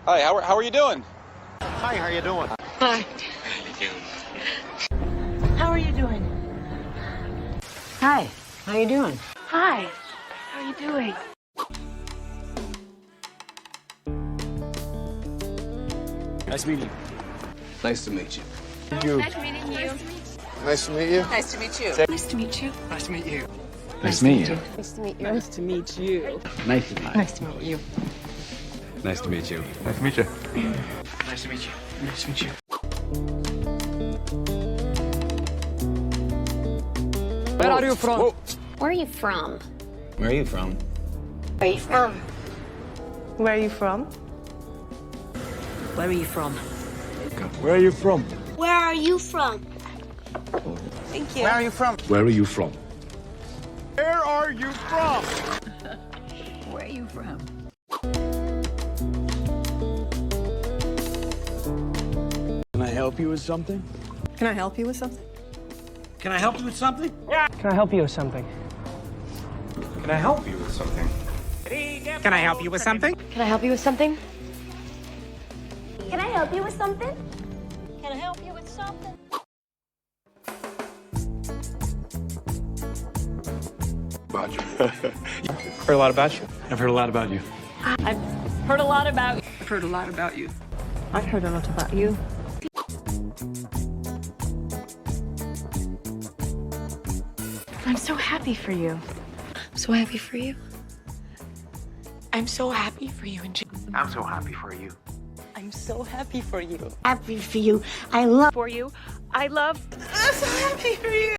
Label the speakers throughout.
Speaker 1: Hi, how are you doing?
Speaker 2: Hi, how you doing?
Speaker 3: Hi. How are you doing? Hi. How you doing? Hi. How are you doing?
Speaker 4: Nice meeting you.
Speaker 5: Nice to meet you.
Speaker 6: Nice meeting you.
Speaker 5: Nice to meet you.
Speaker 6: Nice to meet you.
Speaker 3: Nice to meet you.
Speaker 4: Nice to meet you.
Speaker 5: Nice to meet you.
Speaker 6: Nice to meet you.
Speaker 3: Nice to meet you.
Speaker 5: Nice to meet you.
Speaker 3: Nice to meet you.
Speaker 5: Nice to meet you.
Speaker 4: Nice to meet you. Nice to meet you. Nice to meet you.
Speaker 3: Where are you from?
Speaker 5: Whoa.
Speaker 6: Where are you from?
Speaker 5: Where are you from?
Speaker 6: Where are you from?
Speaker 3: Where are you from? Where are you from?
Speaker 4: Where are you from?
Speaker 6: Where are you from?
Speaker 3: Thank you.
Speaker 2: Where are you from?
Speaker 5: Where are you from?
Speaker 2: Where are you from?
Speaker 3: Where are you from?
Speaker 4: Can I help you with something?
Speaker 3: Can I help you with something?
Speaker 2: Can I help you with something?
Speaker 7: Can I help you with something?
Speaker 4: Can I help you with something?
Speaker 2: Can I help you with something?
Speaker 6: Can I help you with something? Can I help you with something? Can I help you with something?
Speaker 5: About you.
Speaker 7: Heard a lot about you.
Speaker 4: I've heard a lot about you.
Speaker 3: I've heard a lot about you. I've heard a lot about you. I've heard a lot about you. I'm so happy for you.
Speaker 6: I'm so happy for you.
Speaker 3: I'm so happy for you.
Speaker 2: I'm so happy for you.
Speaker 3: I'm so happy for you.
Speaker 6: Happy for you. I love
Speaker 3: For you. I love. I'm so happy for you.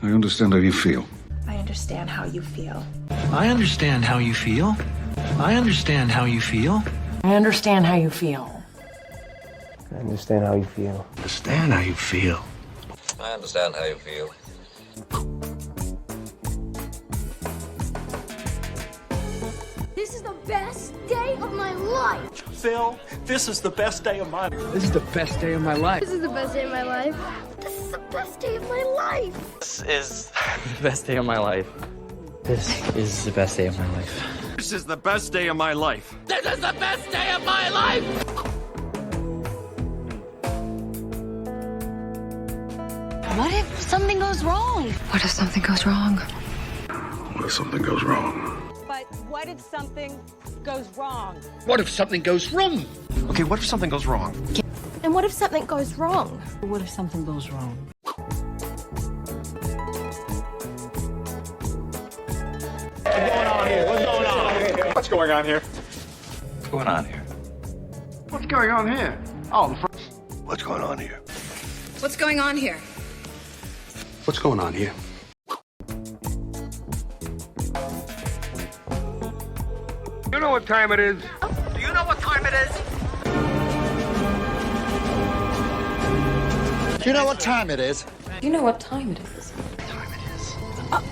Speaker 5: I understand how you feel.
Speaker 3: I understand how you feel.
Speaker 8: I understand how you feel. I understand how you feel.
Speaker 3: I understand how you feel.
Speaker 7: I understand how you feel.
Speaker 8: Understand how you feel.
Speaker 9: I understand how you feel.
Speaker 6: This is the best day of my life.
Speaker 2: Phil, this is the best day of my life.
Speaker 7: This is the best day of my life.
Speaker 6: This is the best day of my life. This is the best day of my life.
Speaker 7: This is the best day of my life. This is the best day of my life.
Speaker 2: This is the best day of my life.
Speaker 9: This is the best day of my life!
Speaker 6: What if something goes wrong?
Speaker 10: What if something goes wrong?
Speaker 5: What if something goes wrong?
Speaker 3: But what if something goes wrong?
Speaker 8: What if something goes wrong?
Speaker 2: Okay, what if something goes wrong?
Speaker 6: And what if something goes wrong?
Speaker 3: What if something goes wrong?
Speaker 4: What's going on here?
Speaker 9: What's going on here?
Speaker 2: What's going on here? Oh, the front.
Speaker 5: What's going on here?
Speaker 10: What's going on here?
Speaker 5: What's going on here?
Speaker 2: You know what time it is?
Speaker 3: Do you know what time it is?
Speaker 2: Do you know what time it is?
Speaker 10: Do you know what time it is?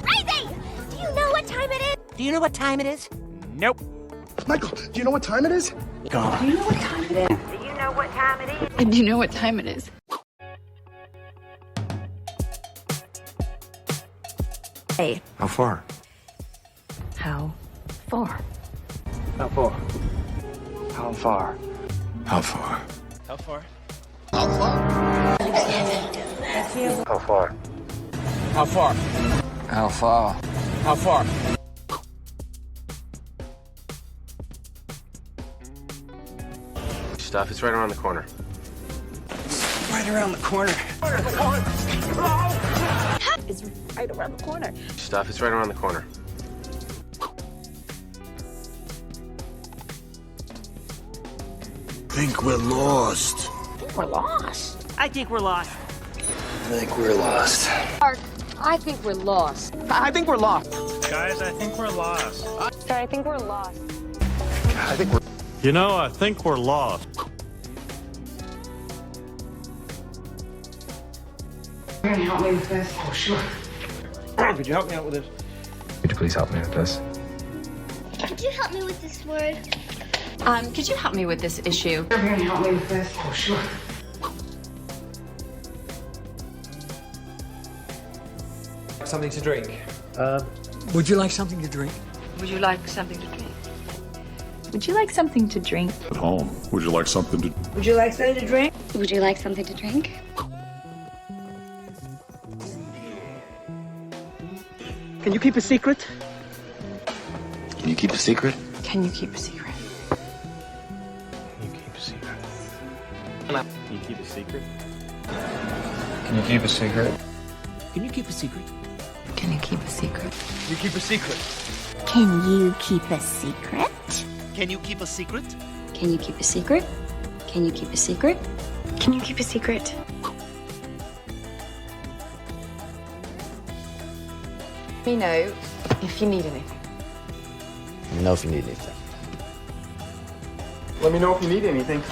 Speaker 6: Crazy! Do you know what time it is?
Speaker 3: Do you know what time it is?
Speaker 2: Nope.
Speaker 5: Michael, do you know what time it is?
Speaker 10: Do you know what time it is?
Speaker 6: Do you know what time it is?
Speaker 10: And do you know what time it is?
Speaker 3: Hey.
Speaker 4: How far?
Speaker 3: How far?
Speaker 7: How far? How far?
Speaker 5: How far?
Speaker 7: How far?
Speaker 5: How far?
Speaker 7: How far?
Speaker 4: How far?
Speaker 5: How far?
Speaker 4: How far?
Speaker 2: Stuff, it's right around the corner.
Speaker 4: Right around the corner.
Speaker 3: It's right around the corner.
Speaker 2: Stuff, it's right around the corner.
Speaker 5: Think we're lost.
Speaker 3: We're lost. I think we're lost.
Speaker 5: I think we're lost.
Speaker 10: I think we're lost.
Speaker 2: I think we're lost.
Speaker 4: Guys, I think we're lost.
Speaker 3: I think we're lost.
Speaker 5: I think we're...
Speaker 4: You know, I think we're lost.
Speaker 7: Can you help me with this? Oh, sure.
Speaker 4: Could you help me out with this?
Speaker 5: Could you please help me with this?
Speaker 6: Could you help me with this word?
Speaker 10: Could you help me with this issue?
Speaker 7: Can you help me with this? Oh, sure.
Speaker 11: Something to drink.
Speaker 8: Would you like something to drink?
Speaker 10: Would you like something to drink? Would you like something to drink?
Speaker 1: At home. Would you like something to...
Speaker 10: Would you like something to drink?
Speaker 6: Would you like something to drink?
Speaker 4: Can you keep a secret?
Speaker 5: Can you keep a secret?
Speaker 10: Can you keep a secret?
Speaker 5: Can you keep a secret?
Speaker 7: Can you keep a secret?
Speaker 5: Can you keep a secret?
Speaker 4: Can you keep a secret?
Speaker 10: Can you keep a secret?
Speaker 4: You keep a secret.
Speaker 6: Can you keep a secret?
Speaker 4: Can you keep a secret?
Speaker 6: Can you keep a secret? Can you keep a secret?
Speaker 10: Can you keep a secret? Let me know if you need anything.
Speaker 5: Let me know if you need anything.
Speaker 4: Let me know if you need anything.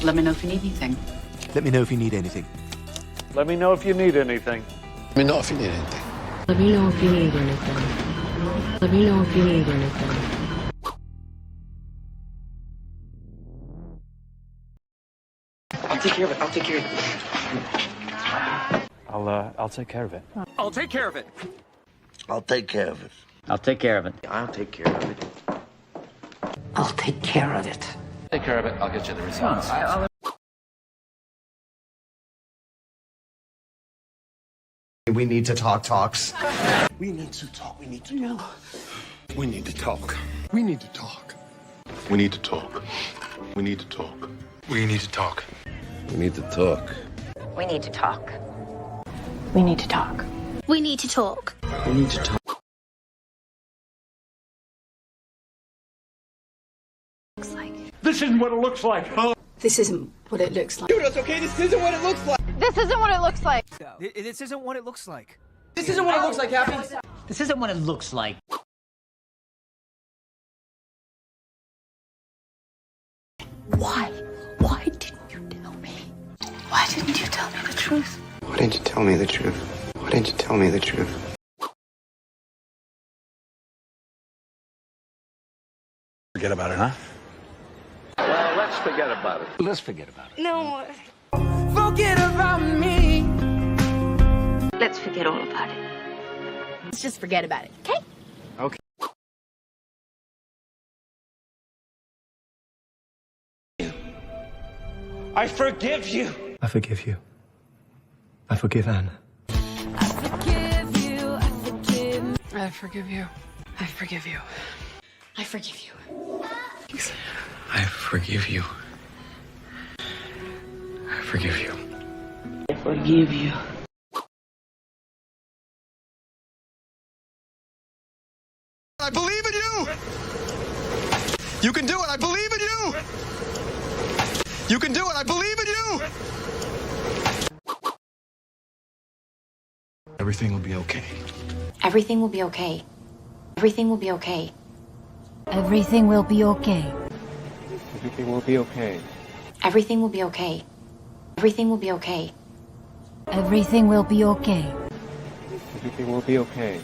Speaker 10: Let me know if you need anything.
Speaker 4: Let me know if you need anything.
Speaker 1: Let me know if you need anything.
Speaker 5: Let me know if you need anything.
Speaker 11: Let me know if you need anything. Let me know if you need anything.
Speaker 4: I'll take care of it. I'll take care of it.
Speaker 7: I'll take care of it.
Speaker 4: I'll take care of it.
Speaker 5: I'll take care of it.
Speaker 7: I'll take care of it.
Speaker 5: I'll take care of it.
Speaker 11: I'll take care of it.
Speaker 9: Take care of it. I'll get you the results.
Speaker 5: We need to talks.
Speaker 1: We need to talk. We need to know. We need to talk. We need to talk. We need to talk. We need to talk. We need to talk.
Speaker 5: We need to talk.
Speaker 6: We need to talk.
Speaker 10: We need to talk.
Speaker 6: We need to talk.
Speaker 5: We need to talk.
Speaker 10: Looks like.
Speaker 1: This isn't what it looks like.
Speaker 10: This isn't what it looks like.
Speaker 4: Dude, it's okay. This isn't what it looks like.
Speaker 10: This isn't what it looks like.
Speaker 4: This isn't what it looks like. This isn't what it looks like, Happy.
Speaker 11: This isn't what it looks like.
Speaker 10: Why? Why didn't you tell me? Why didn't you tell me the truth?
Speaker 5: Why didn't you tell me the truth? Why didn't you tell me the truth?
Speaker 1: Forget about it, huh?
Speaker 9: Well, let's forget about it.
Speaker 1: Let's forget about it.
Speaker 6: No.
Speaker 4: Forget about me.
Speaker 6: Let's forget all about it.
Speaker 10: Let's just forget about it, okay?
Speaker 4: I forgive you.
Speaker 8: I forgive you. I forgive Anne.
Speaker 10: I forgive you. I forgive you. I forgive you. I forgive you.
Speaker 5: I forgive you. I forgive you.
Speaker 11: I forgive you.
Speaker 4: I believe in you. You can do it. I believe in you. You can do it. I believe in you.
Speaker 1: Everything will be okay.
Speaker 10: Everything will be okay. Everything will be okay.
Speaker 11: Everything will be okay.
Speaker 7: Everything will be okay.
Speaker 10: Everything will be okay. Everything will be okay.
Speaker 11: Everything will be okay.
Speaker 7: Everything will be okay.